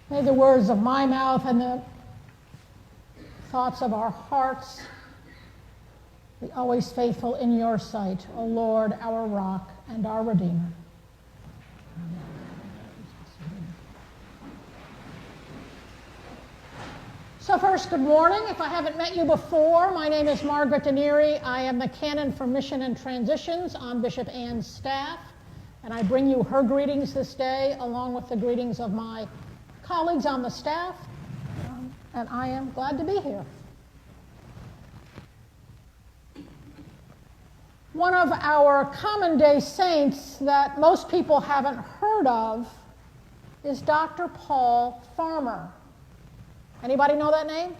May the words of my mouth and the thoughts of our hearts be always faithful in your sight, O Lord, our rock and our Redeemer. So first, good morning. If I haven't met you before, my name is Margaret D'Anieri. I am the Canon for Mission and Transitions on Bishop Ann's staff, and I bring you her greetings this day, along with the greetings of my colleagues on the staff, and I am glad to be here. One of our common day saints that most people haven't heard of is Dr. Paul Farmer. Anybody know that name?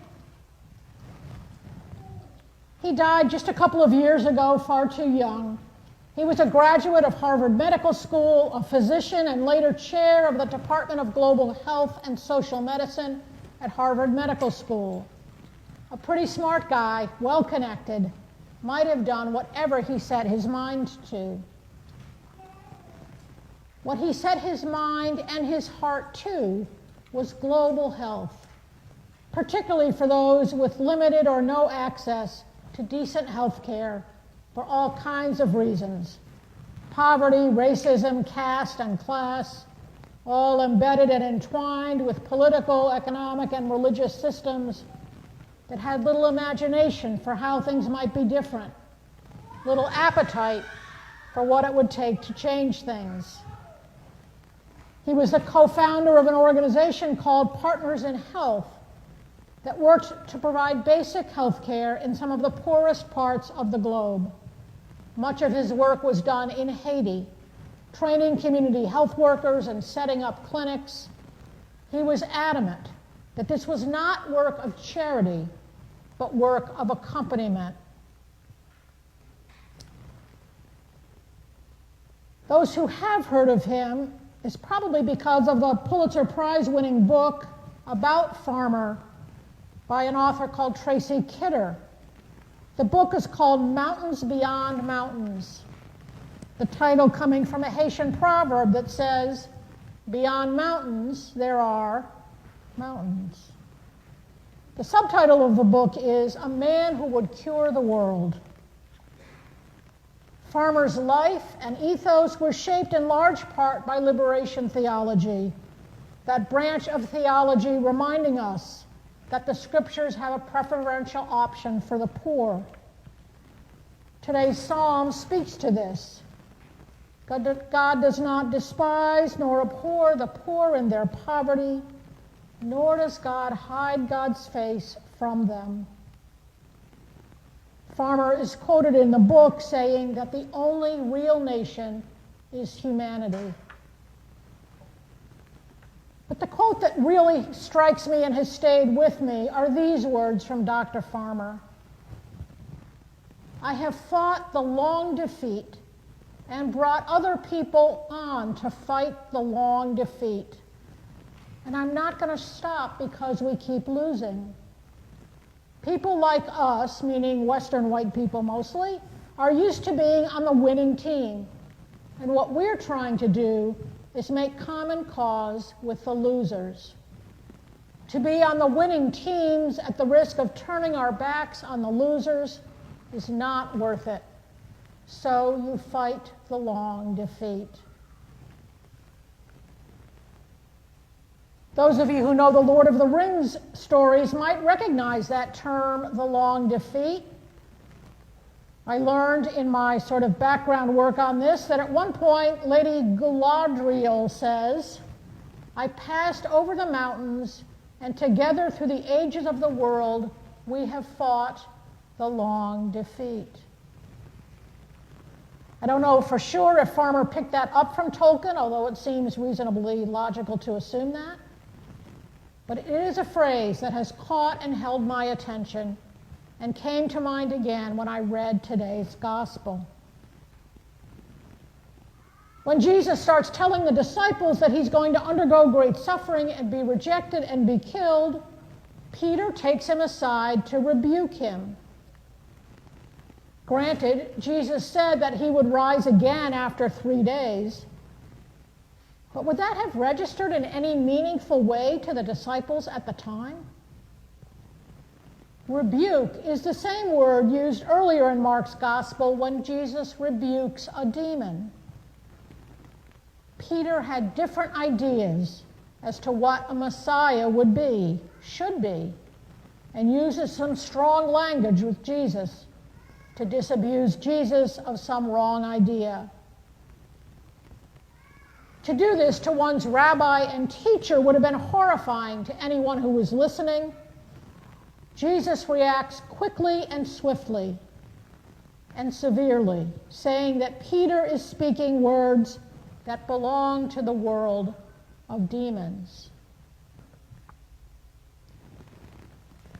He died just a couple of years ago, far too young. He was a graduate of Harvard Medical School, a physician, and later chair of the Department of Global Health and Social Medicine at Harvard Medical School. A pretty smart guy, well-connected, might have done whatever he set his mind to. What he set his mind and his heart to was global health, particularly for those with limited or no access to decent health care for all kinds of reasons. Poverty, racism, caste, and class, all embedded and entwined with political, economic, and religious systems that had little imagination for how things might be different, little appetite for what it would take to change things. He was the co-founder of an organization called Partners in Health that worked to provide basic health care in some of the poorest parts of the globe. Much of his work was done in Haiti, training community health workers and setting up clinics. He was adamant that this was not work of charity, but work of accompaniment. Those who have heard of him is probably because of the Pulitzer Prize-winning book about Farmer by an author called Tracy Kidder. The book is called Mountains Beyond Mountains, the title coming from a Haitian proverb that says, "Beyond mountains, there are mountains." The subtitle of the book is "A Man Who Would Cure the World." Farmer's life and ethos were shaped in large part by liberation theology, that branch of theology reminding us that the scriptures have a preferential option for the poor. Today's psalm speaks to this. God does not despise nor abhor the poor in their poverty, nor does God hide God's face from them. Farmer is quoted in the book saying that the only real nation is humanity. But the quote that really strikes me and has stayed with me are these words from Dr. Farmer. "I have fought the long defeat and brought other people on to fight the long defeat. And I'm not going to stop because we keep losing. People like us," meaning Western white people mostly, "are used to being on the winning team. And what we're trying to do is make common cause with the losers. To be on the winning teams at the risk of turning our backs on the losers is not worth it. So you fight the long defeat." Those of you who know the Lord of the Rings stories might recognize that term, the long defeat. I learned in my sort of background work on this that at one point Lady Galadriel says, "I passed over the mountains, and together through the ages of the world we have fought the long defeat." I don't know for sure if Farmer picked that up from Tolkien, although it seems reasonably logical to assume that. But it is a phrase that has caught and held my attention and came to mind again when I read today's gospel. When Jesus starts telling the disciples that he's going to undergo great suffering and be rejected and be killed, Peter takes him aside to rebuke him. Granted, Jesus said that he would rise again after 3 days, But would that have registered in any meaningful way to the disciples at the time? Rebuke is the same word used earlier in Mark's gospel when Jesus rebukes a demon. Peter had different ideas as to what a Messiah would be, should be, and uses some strong language with Jesus to disabuse Jesus of some wrong idea. To do this to one's rabbi and teacher would have been horrifying to anyone who was listening. Jesus reacts quickly and swiftly and severely, saying that Peter is speaking words that belong to the world of demons.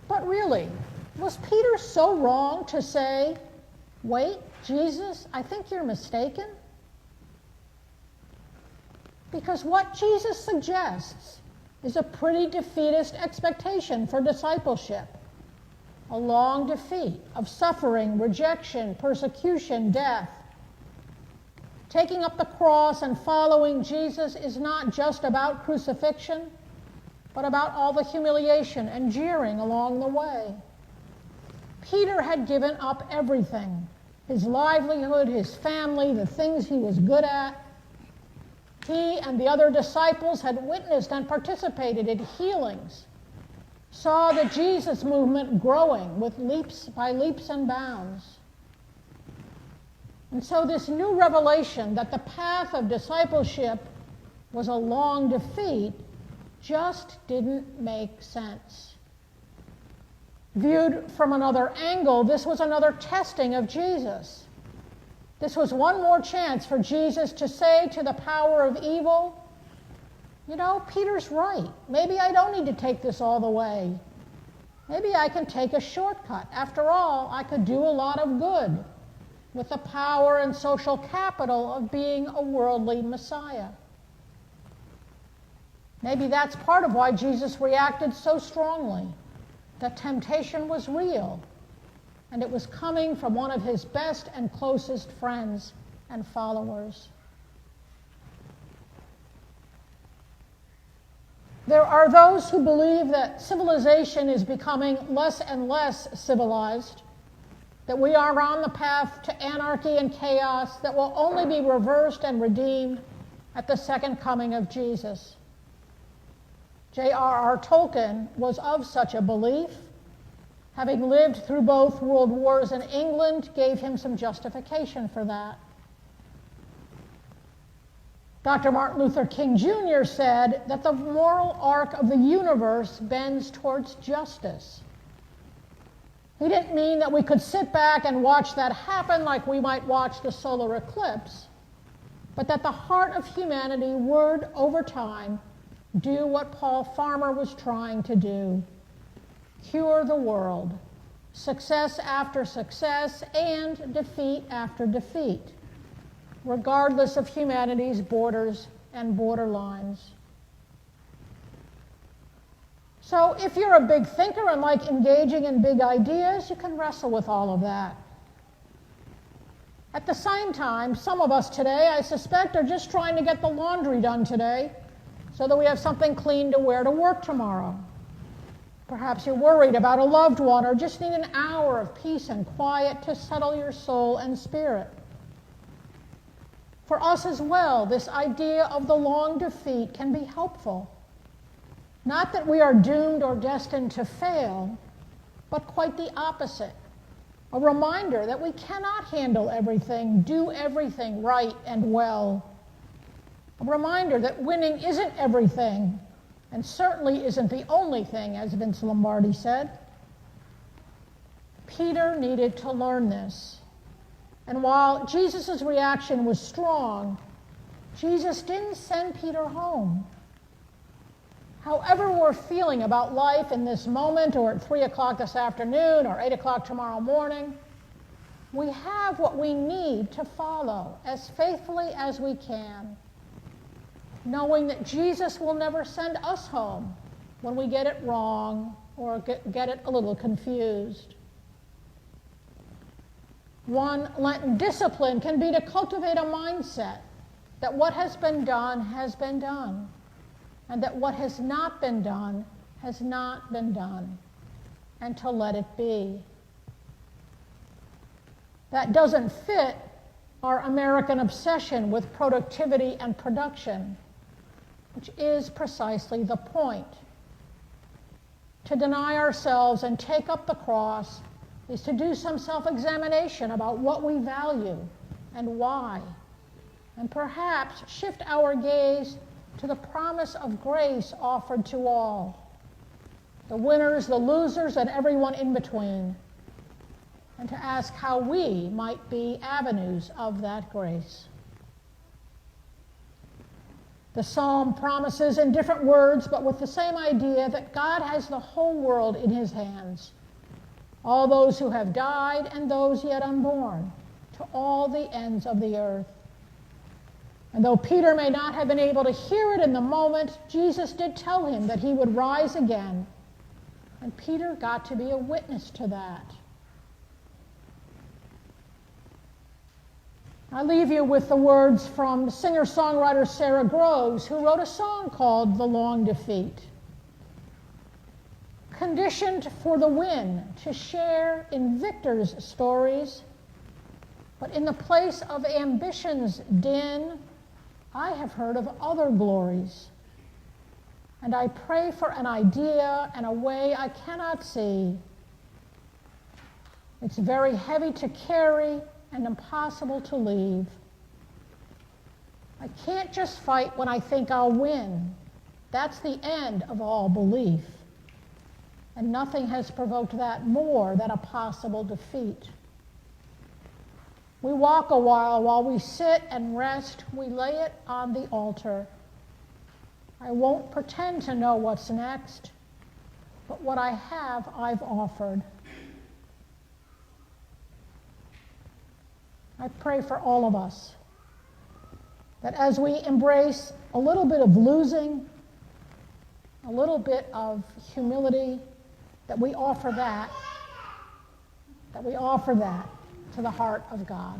But really, was Peter so wrong to say, "Wait, Jesus, I think you're mistaken"? Because what Jesus suggests is a pretty defeatist expectation for discipleship. A long defeat of suffering, rejection, persecution, death. Taking up the cross and following Jesus is not just about crucifixion, but about all the humiliation and jeering along the way. Peter had given up everything, his livelihood, his family, the things he was good at. He and the other disciples had witnessed and participated in healings, saw the Jesus movement growing with leaps and bounds. And so this new revelation that the path of discipleship was a long defeat just didn't make sense. Viewed from another angle, this was another testing of Jesus. This was one more chance for Jesus to say to the power of evil, "You know, Peter's right. Maybe I don't need to take this all the way. Maybe I can take a shortcut. After all, I could do a lot of good with the power and social capital of being a worldly Messiah." Maybe that's part of why Jesus reacted so strongly. The temptation was real, and it was coming from one of his best and closest friends and followers. There are those who believe that civilization is becoming less and less civilized, that we are on the path to anarchy and chaos that will only be reversed and redeemed at the second coming of Jesus. J.R.R. Tolkien was of such a belief. Having lived through both world wars in England gave him some justification for that. Dr. Martin Luther King Jr. said that the moral arc of the universe bends towards justice. He didn't mean that we could sit back and watch that happen like we might watch the solar eclipse, but that the heart of humanity would, over time, do what Paul Farmer was trying to do: cure the world, success after success and defeat after defeat, regardless of humanity's borders and borderlines. So if you're a big thinker and like engaging in big ideas, you can wrestle with all of that. At the same time, some of us today, I suspect, are just trying to get the laundry done today so that we have something clean to wear to work tomorrow. Perhaps you're worried about a loved one or just need an hour of peace and quiet to settle your soul and spirit. For us as well, this idea of the long defeat can be helpful. Not that we are doomed or destined to fail, but quite the opposite. A reminder that we cannot handle everything, do everything right and well. A reminder that winning isn't everything, and certainly isn't the only thing, as Vince Lombardi said. Peter needed to learn this. And while Jesus' reaction was strong, Jesus didn't send Peter home. However we're feeling about life in this moment, or at 3 o'clock this afternoon, or 8 o'clock tomorrow morning, we have what we need to follow as faithfully as we can, knowing that Jesus will never send us home when we get it wrong or get it a little confused. One Lenten discipline can be to cultivate a mindset that what has been done, and that what has not been done has not been done, and to let it be. That doesn't fit our American obsession with productivity and production, which is precisely the point. To deny ourselves and take up the cross is to do some self-examination about what we value and why, and perhaps shift our gaze to the promise of grace offered to all, the winners, the losers, and everyone in between, and to ask how we might be avenues of that grace. The psalm promises in different words, but with the same idea, that God has the whole world in his hands, all those who have died and those yet unborn, to all the ends of the earth. And though Peter may not have been able to hear it in the moment, Jesus did tell him that he would rise again, and Peter got to be a witness to that. I leave you with the words from singer-songwriter Sarah Groves, who wrote a song called The Long Defeat. Conditioned for the win, to share in victors' stories, but in the place of ambition's din, I have heard of other glories. And I pray for an idea and a way I cannot see. It's very heavy to carry and impossible to leave. I can't just fight when I think I'll win. That's the end of all belief. And nothing has provoked that more than a possible defeat. We walk a while we sit and rest, we lay it on the altar. I won't pretend to know what's next, but what I have, I've offered. I pray for all of us that as we embrace a little bit of losing, a little bit of humility, that we offer that to the heart of God.